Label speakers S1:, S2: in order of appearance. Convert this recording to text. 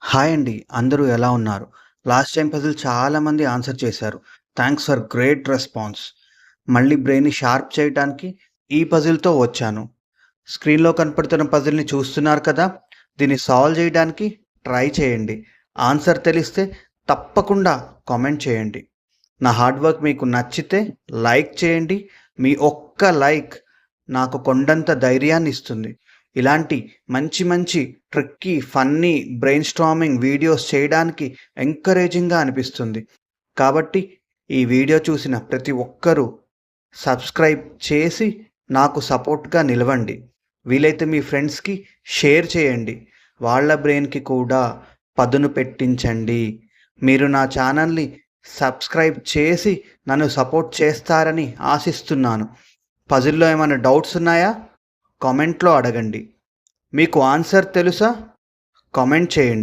S1: Hi అండి. అందరూ ఎలా ఉన్నారు? లాస్ట్ టైమ్ పజిల్ చాలామంది ఆన్సర్ చేశారు. Thanks for great response. మళ్ళీ బ్రెయిన్‌ని షార్ప్ చేయటానికి ఈ పజిల్‌తో వచ్చాను. స్క్రీన్‌లో కనపడుతున్న పజిల్‌ని చూస్తున్నారు కదా! దీన్ని సాల్వ్ చేయడానికి ట్రై చేయండి. ఆన్సర్ తెలిస్తే తప్పకుండా కామెంట్ చేయండి. నా హార్డ్ వర్క్ మీకు నచ్చితే లైక్ చేయండి. మీ ఒక్క లైక్ నాకు కొండంత ధైర్యాన్ని ఇస్తుంది. ఇలాంటి మంచి మంచి tricky, funny brain storming videos చేయడానికి ఎంకరేజింగ్‌గా అనిపిస్తుంది. కాబట్టి ఈ వీడియో చూసిన ప్రతి ఒక్కరూ సబ్స్క్రైబ్ చేసి నాకు సపోర్ట్‌గా నిలవండి. వీలైతే మీ ఫ్రెండ్స్‌కి షేర్ చేయండి. వాళ్ళ బ్రెయిన్‌కి కూడా పదును పెట్టించండి. మీరు నా ఛానల్‌ని సబ్స్క్రైబ్ చేసి నన్ను సపోర్ట్ చేస్తారని ఆశిస్తున్నాను. పజిల్‌లో ఏమైనా డౌట్స్ ఉన్నాయా? కామెంట్‌లో అడగండి. మీకు ఆన్సర్ తెలుసా? కామెంట్ చేయండి.